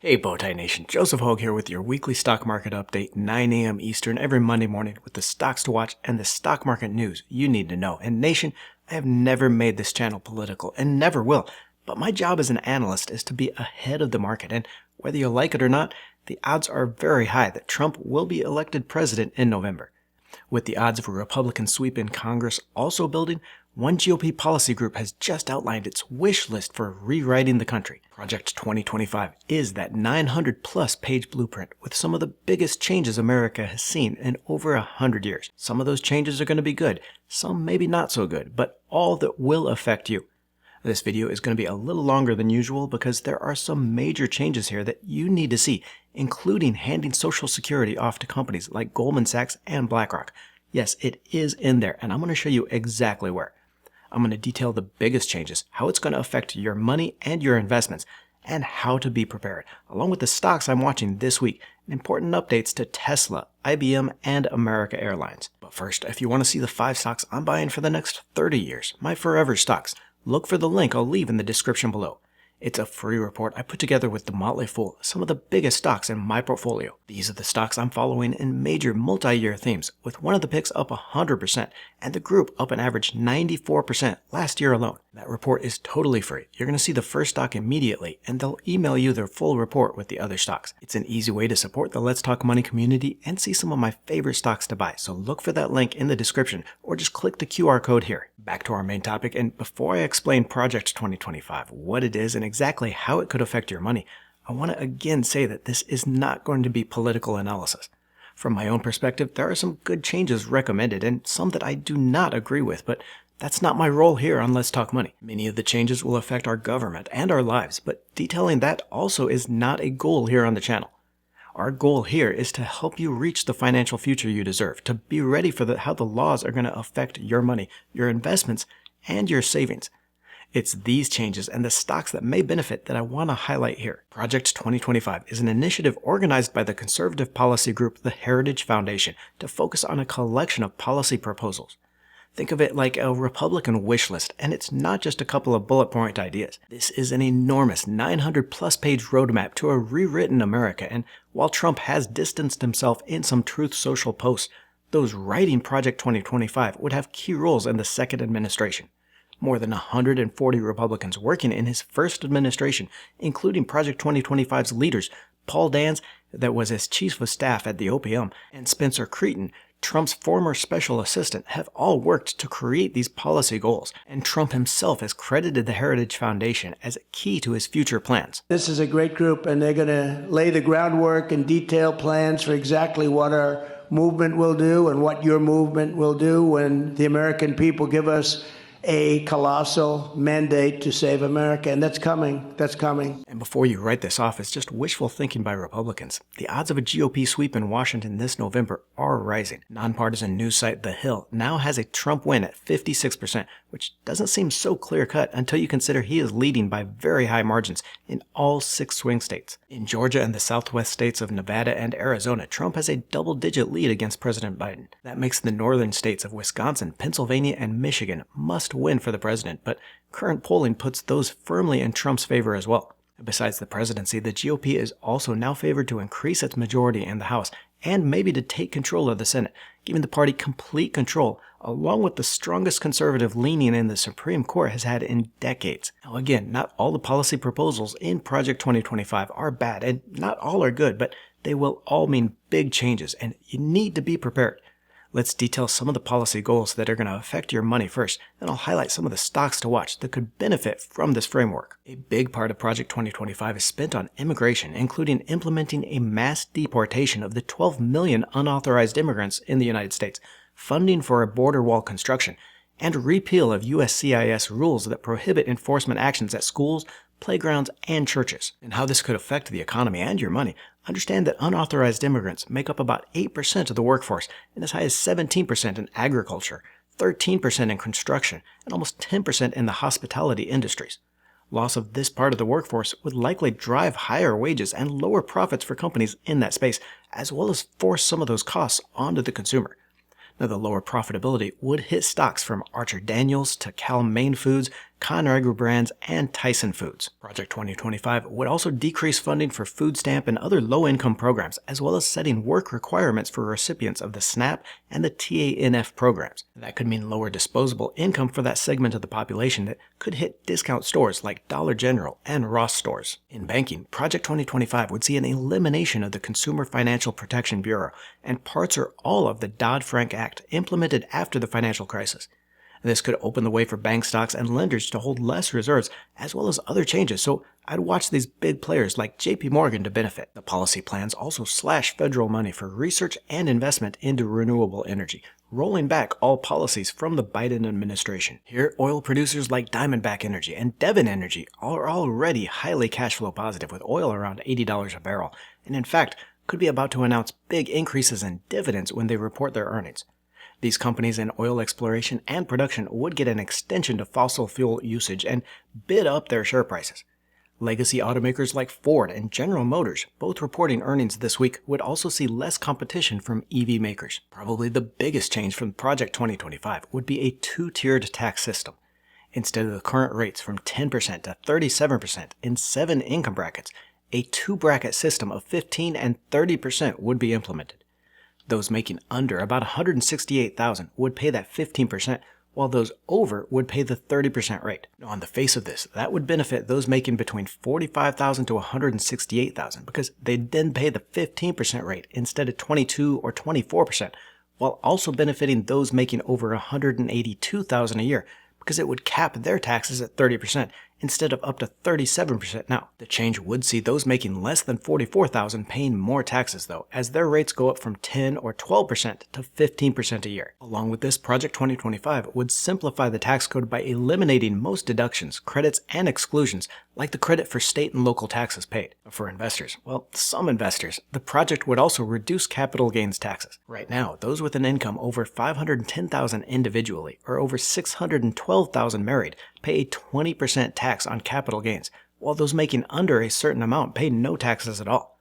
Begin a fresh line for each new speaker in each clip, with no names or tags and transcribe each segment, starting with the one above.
Hey Bowtie Nation, Joseph Hogue here with your weekly stock market update, 9 a.m. Eastern every Monday morning with the stocks to watch and the stock market news you need to know. And Nation, I have never made this channel political and never will, but my job as an analyst is to be ahead of the market, and whether you like it or not, the odds are very high that Trump will be elected president in November. With the odds of a Republican sweep in Congress also building, one GOP policy group has just outlined its wish list for rewriting the country. Project 2025 is that 900-plus page blueprint with some of the biggest changes America has seen in over 100 years. Some of those changes are going to be good, some maybe not so good, but all that will affect you. This video is going to be a little longer than usual because there are some major changes here that you need to see, including handing Social Security off to companies like Goldman Sachs and BlackRock. Yes, it is in there, and I'm going to show you exactly where. I'm going to detail the biggest changes, how it's going to affect your money and your investments, and how to be prepared, along with the stocks I'm watching this week, and important updates to Tesla, IBM, and America Airlines. But first, if you want to see the 5 stocks I'm buying for the next 30 years, my forever stocks, look for the link I'll leave in the description below. It's a free report I put together with the Motley Fool, some of the biggest stocks in my portfolio. These are the stocks I'm following in major multi-year themes, with one of the picks up 100% and the group up an average 94% last year alone. That report is totally free. You're going to see the first stock immediately, and they'll email you their full report with the other stocks. It's an easy way to support the Let's Talk Money community and see some of my favorite stocks to buy, so look for that link in the description or just click the QR code here. Back to our main topic, and before I explain Project 2025, what it is and exactly how it could affect your money, I want to again say that this is not going to be political analysis. From my own perspective, there are some good changes recommended and some that I do not agree with, but that's not my role here on Let's Talk Money. Many of the changes will affect our government and our lives, but detailing that also is not a goal here on the channel. Our goal here is to help you reach the financial future you deserve, to be ready for how the laws are going to affect your money, your investments, and your savings. It's these changes and the stocks that may benefit that I want to highlight here. Project 2025 is an initiative organized by the conservative policy group the Heritage Foundation to focus on a collection of policy proposals. Think of it like a Republican wish list, and it's not just a couple of bullet point ideas. This is an enormous 900-plus page roadmap to a rewritten America, and while Trump has distanced himself in some Truth Social posts, those writing Project 2025 would have key roles in the second administration. More than 140 Republicans working in his first administration, including Project 2025's leaders, Paul Dans, that was his chief of staff at the OPM, and Spencer Creighton, Trump's former special assistant, have all worked to create these policy goals, and Trump himself has credited the Heritage Foundation as a key to his future plans.
This is a great group, and they're going to lay the groundwork and detail plans for exactly what our movement will do and what your movement will do when the American people give us a colossal mandate to save America, and that's coming. That's coming.
And before you write this off as just wishful thinking by Republicans, the odds of a GOP sweep in Washington this November are rising. Nonpartisan news site The Hill now has a Trump win at 56%, which doesn't seem so clear-cut until you consider he is leading by very high margins in all 6 swing states. In Georgia and the southwest states of Nevada and Arizona, Trump has a double-digit lead against President Biden. That makes the northern states of Wisconsin, Pennsylvania, and Michigan must win for the president, but current polling puts those firmly in Trump's favor as well. Besides the presidency, the GOP is also now favored to increase its majority in the House and maybe to take control of the Senate, giving the party complete control, along with the strongest conservative leaning in the Supreme Court has had in decades. Now again, not all the policy proposals in Project 2025 are bad, and not all are good, but they will all mean big changes, and you need to be prepared. Let's detail some of the policy goals that are going to affect your money first, then I'll highlight some of the stocks to watch that could benefit from this framework. A big part of Project 2025 is spent on immigration, including implementing a mass deportation of the 12 million unauthorized immigrants in the United States, funding for a border wall construction, and repeal of USCIS rules that prohibit enforcement actions at schools, playgrounds, and churches. And how this could affect the economy and your money, understand that unauthorized immigrants make up about 8% of the workforce, and as high as 17% in agriculture, 13% in construction, and almost 10% in the hospitality industries. Loss of this part of the workforce would likely drive higher wages and lower profits for companies in that space, as well as force some of those costs onto the consumer. Now, the lower profitability would hit stocks from Archer Daniels to Cal Maine Foods Conragra Brands, and Tyson Foods. Project 2025 would also decrease funding for food stamp and other low-income programs, as well as setting work requirements for recipients of the SNAP and the TANF programs. That could mean lower disposable income for that segment of the population that could hit discount stores like Dollar General and Ross stores. In banking, Project 2025 would see an elimination of the Consumer Financial Protection Bureau and parts or all of the Dodd-Frank Act implemented after the financial crisis. This could open the way for bank stocks and lenders to hold less reserves, as well as other changes, so I'd watch these big players like JP Morgan to benefit. The policy plans also slash federal money for research and investment into renewable energy, rolling back all policies from the Biden administration. Here, oil producers like Diamondback Energy and Devon Energy are already highly cash flow positive with oil around $80 a barrel, and in fact, could be about to announce big increases in dividends when they report their earnings. These companies in oil exploration and production would get an extension to fossil fuel usage and bid up their share prices. Legacy automakers like Ford and General Motors, both reporting earnings this week, would also see less competition from EV makers. Probably the biggest change from Project 2025 would be a two-tiered tax system. Instead of the current rates from 10% to 37% in 7 income brackets, a 2-bracket system of 15% and 30% would be implemented. Those making under about $168,000 would pay that 15%, while those over would pay the 30% rate. Now, on the face of this, that would benefit those making between $45,000 to $168,000 because they'd then pay the 15% rate instead of 22 or 24%, while also benefiting those making over $182,000 a year because it would cap their taxes at 30% instead of up to 37% now. The change would see those making less than $44,000 paying more taxes though, as their rates go up from 10 or 12% to 15% a year. Along with this, Project 2025 would simplify the tax code by eliminating most deductions, credits, and exclusions, like the credit for state and local taxes paid. For investors, well, some investors, the project would also reduce capital gains taxes. Right now, those with an income over $510,000 individually or over $612,000 married pay a 20% tax on capital gains, while those making under a certain amount pay no taxes at all.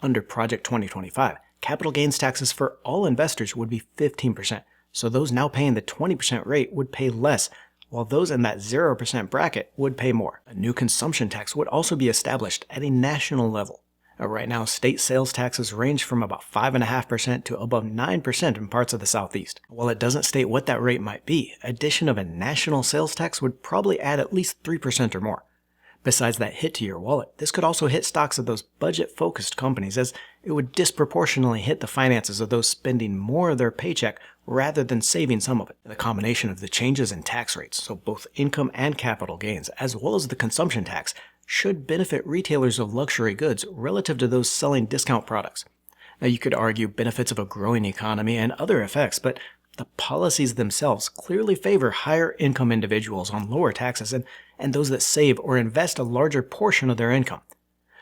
Under Project 2025, capital gains taxes for all investors would be 15%, so those now paying the 20% rate would pay less, while those in that 0% bracket would pay more. A new consumption tax would also be established at a national level. Right now, state sales taxes range from about 5.5% to above 9% in parts of the Southeast. While it doesn't state what that rate might be, addition of a national sales tax would probably add at least 3% or more. Besides that hit to your wallet, this could also hit stocks of those budget-focused companies, as it would disproportionately hit the finances of those spending more of their paycheck rather than saving some of it. The combination of the changes in tax rates, so both income and capital gains, as well as the consumption tax, should benefit retailers of luxury goods relative to those selling discount products. Now, you could argue benefits of a growing economy and other effects, but the policies themselves clearly favor higher income individuals on lower taxes and those that save or invest a larger portion of their income.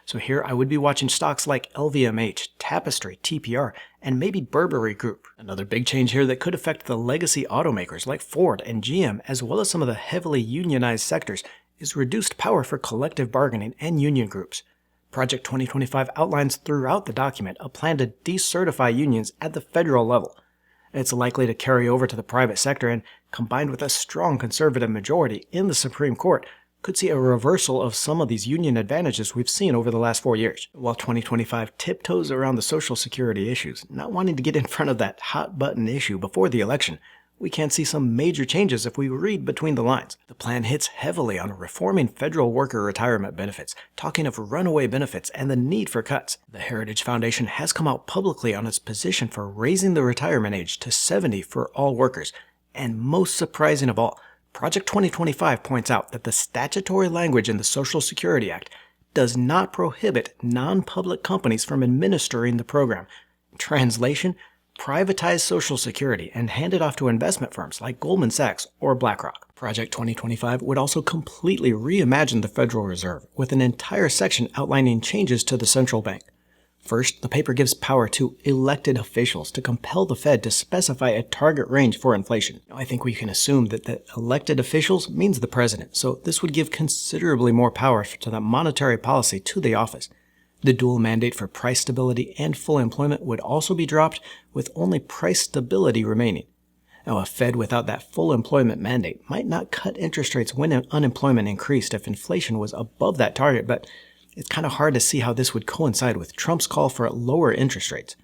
So here I would be watching stocks like LVMH, Tapestry, TPR, and maybe Burberry Group. Another big change here that could affect the legacy automakers like Ford and GM, as well as some of the heavily unionized sectors, is reduced power for collective bargaining and union groups. Project 2025 outlines throughout the document a plan to decertify unions at the federal level. It's likely to carry over to the private sector and, combined with a strong conservative majority in the Supreme Court, could see a reversal of some of these union advantages we've seen over the last 4 years. While 2025 tiptoes around the Social Security issues, not wanting to get in front of that hot-button issue before the election, we can see some major changes if we read between the lines. The plan hits heavily on reforming federal worker retirement benefits, talking of runaway benefits and the need for cuts. The Heritage Foundation has come out publicly on its position for raising the retirement age to 70 for all workers. And most surprising of all, Project 2025 points out that the statutory language in the Social Security Act does not prohibit non-public companies from administering the program. Translation: privatize Social Security and hand it off to investment firms like Goldman Sachs or BlackRock. Project 2025 would also completely reimagine the Federal Reserve, with an entire section outlining changes to the central bank. First, the paper gives power to elected officials to compel the Fed to specify a target range for inflation. Now, I think we can assume that the elected officials means the president, so this would give considerably more power to the monetary policy to the office. The dual mandate for price stability and full employment would also be dropped, with only price stability remaining. Now, a Fed without that full employment mandate might not cut interest rates when unemployment increased if inflation was above that target, but it's kind of hard to see how this would coincide with Trump's call for lower interest rates.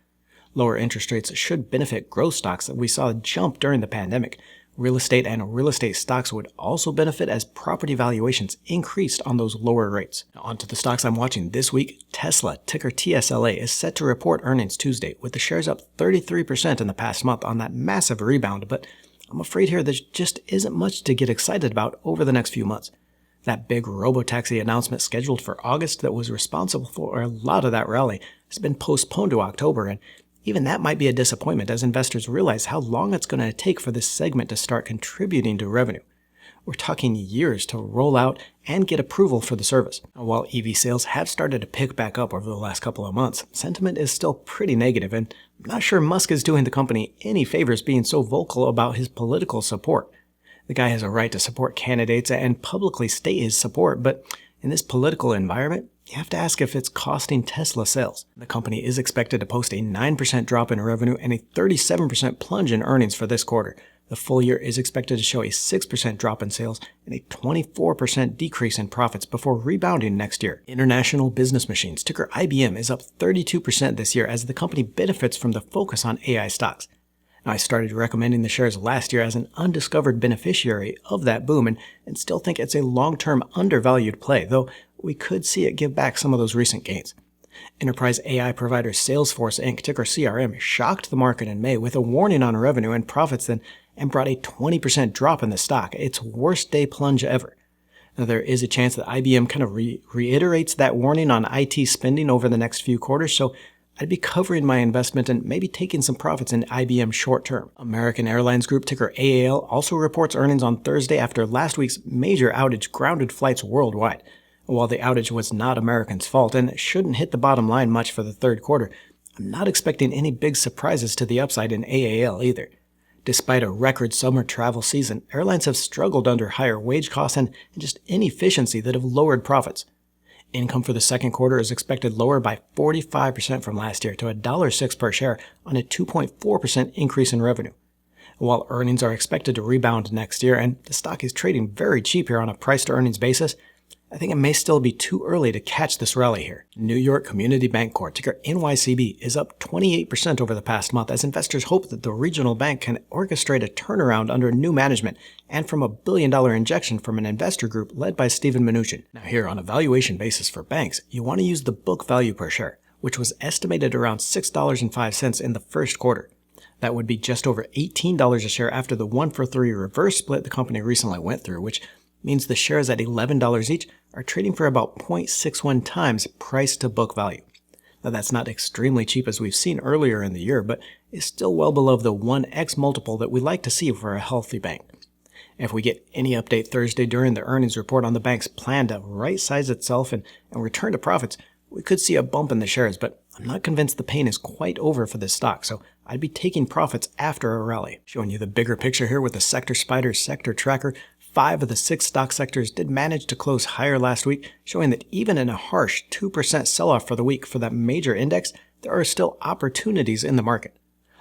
Lower interest rates should benefit growth stocks that we saw jump during the pandemic. Real estate and real estate stocks would also benefit as property valuations increased on those lower rates. Now, on to the stocks I'm watching this week. Tesla, ticker TSLA, is set to report earnings Tuesday, with the shares up 33% in the past month on that massive rebound, but I'm afraid here there just isn't much to get excited about over the next few months. That big robotaxi announcement scheduled for August that was responsible for a lot of that rally has been postponed to October, and even that might be a disappointment as investors realize how long it's going to take for this segment to start contributing to revenue. We're talking years to roll out and get approval for the service. While EV sales have started to pick back up over the last couple of months, sentiment is still pretty negative, and I'm not sure Musk is doing the company any favors being so vocal about his political support. The guy has a right to support candidates and publicly state his support, but in this political environment, you have to ask if it's costing Tesla sales. The company is expected to post a 9% drop in revenue and a 37% plunge in earnings for this quarter. The full year is expected to show a 6% drop in sales and a 24% decrease in profits before rebounding next year. International Business Machines, ticker IBM, is up 32% this year as the company benefits from the focus on AI stocks. Now, I started recommending the shares last year as an undiscovered beneficiary of that boom and still think it's a long-term undervalued play, though we could see it give back some of those recent gains. Enterprise AI provider Salesforce Inc., ticker CRM, shocked the market in May with a warning on revenue and profits and brought a 20% drop in the stock, its worst day plunge ever. Now, there is a chance that IBM kind of reiterates that warning on IT spending over the next few quarters, so I'd be covering my investment and maybe taking some profits in IBM short term. American Airlines Group, ticker AAL, also reports earnings on Thursday after last week's major outage grounded flights worldwide. While the outage was not American's fault and shouldn't hit the bottom line much for the third quarter, I'm not expecting any big surprises to the upside in AAL either. Despite a record summer travel season, airlines have struggled under higher wage costs and just inefficiency that have lowered profits. Income for the second quarter is expected lower by 45% from last year to $1.06 per share on a 2.4% increase in revenue. While earnings are expected to rebound next year and the stock is trading very cheap here on a price-to-earnings basis, I think it may still be too early to catch this rally here. New York Community Bank Corp, ticker NYCB, is up 28% over the past month as investors hope that the regional bank can orchestrate a turnaround under new management and from a billion-dollar injection from an investor group led by Steven Mnuchin. Now here, on a valuation basis for banks, you want to use the book value per share, which was estimated around $6.05 in the first quarter. That would be just over $18 a share after the 1-for-3 reverse split the company recently went through, which means the shares at $11 each are trading for about 0.61 times price to book value. Now that's not extremely cheap as we've seen earlier in the year, but is still well below the 1x multiple that we like to see for a healthy bank. If we get any update Thursday during the earnings report on the bank's plan to right-size itself and return to profits, we could see a bump in the shares, but I'm not convinced the pain is quite over for this stock, so I'd be taking profits after a rally. Showing you the bigger picture here with the Sector Spider Sector Tracker, 5 of the 6 stock sectors did manage to close higher last week, showing that even in a harsh 2% sell-off for the week for that major index, there are still opportunities in the market.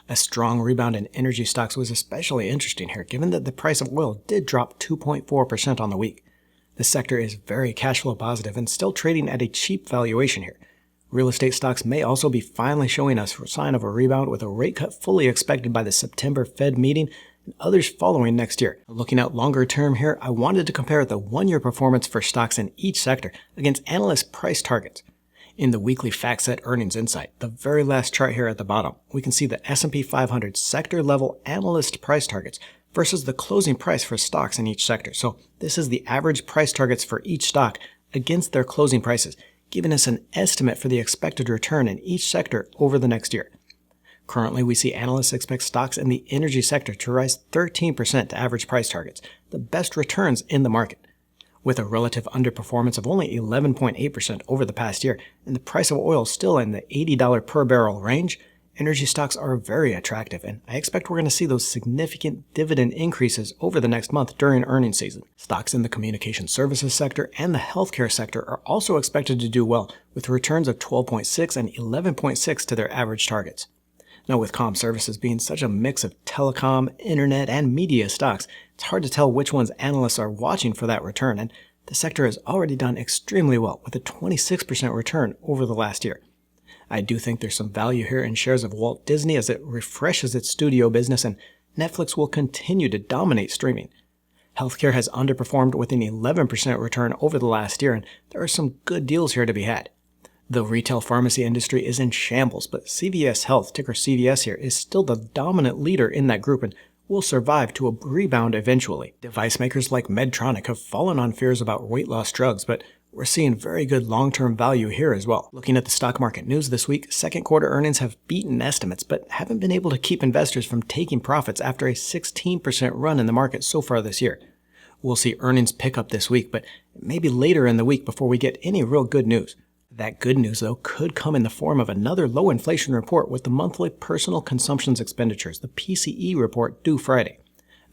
A strong rebound in energy stocks was especially interesting here, given that the price of oil did drop 2.4% on the week. The sector is very cash flow positive and still trading at a cheap valuation here. Real estate stocks may also be finally showing us a sign of a rebound with a rate cut fully expected by the September Fed meeting and others following next year. Looking out longer term here, I wanted to compare the one-year performance for stocks in each sector against analyst price targets. In the weekly FactSet Earnings Insight, the very last chart here at the bottom, we can see the S&P 500 sector-level analyst price targets versus the closing price for stocks in each sector. So this is the average price targets for each stock against their closing prices, giving us an estimate for the expected return in each sector over the next year. Currently, we see analysts expect stocks in the energy sector to rise 13% to average price targets, the best returns in the market. With a relative underperformance of only 11.8% over the past year, and the price of oil still in the $80 per barrel range, energy stocks are very attractive, and I expect we're going to see those significant dividend increases over the next month during earnings season. Stocks in the communication services sector and the healthcare sector are also expected to do well, with returns of 12.6 and 11.6 to their average targets. Now, with comm services being such a mix of telecom, internet, and media stocks, it's hard to tell which ones analysts are watching for that return, and the sector has already done extremely well with a 26% return over the last year. I do think there's some value here in shares of Walt Disney as it refreshes its studio business, and Netflix will continue to dominate streaming. Healthcare has underperformed with an 11% return over the last year, and there are some good deals here to be had. The retail pharmacy industry is in shambles, but CVS Health, ticker CVS here, is still the dominant leader in that group and will survive to a rebound eventually. Device makers like Medtronic have fallen on fears about weight loss drugs, but we're seeing very good long-term value here as well. Looking at the stock market news this week, second quarter earnings have beaten estimates, but haven't been able to keep investors from taking profits after a 16% run in the market so far this year. We'll see earnings pick up this week, but maybe later in the week before we get any real good news. That good news, though, could come in the form of another low inflation report with the monthly personal consumption expenditures, the PCE report, due Friday.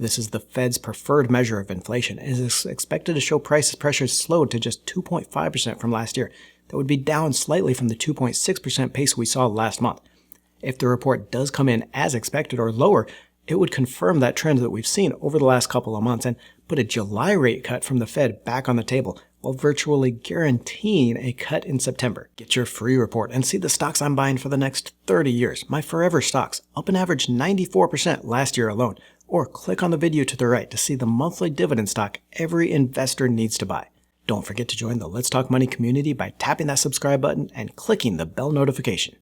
This is the Fed's preferred measure of inflation and is expected to show price pressures slowed to just 2.5% from last year. That would be down slightly from the 2.6% pace we saw last month. If the report does come in as expected or lower, it would confirm that trend that we've seen over the last couple of months and put a July rate cut from the Fed back on the table, while virtually guaranteeing a cut in September. Get your free report and see the stocks I'm buying for the next 30 years. My forever stocks, up an average 94% last year alone. Or click on the video to the right to see the monthly dividend stock every investor needs to buy. Don't forget to join the Let's Talk Money community by tapping that subscribe button and clicking the bell notification.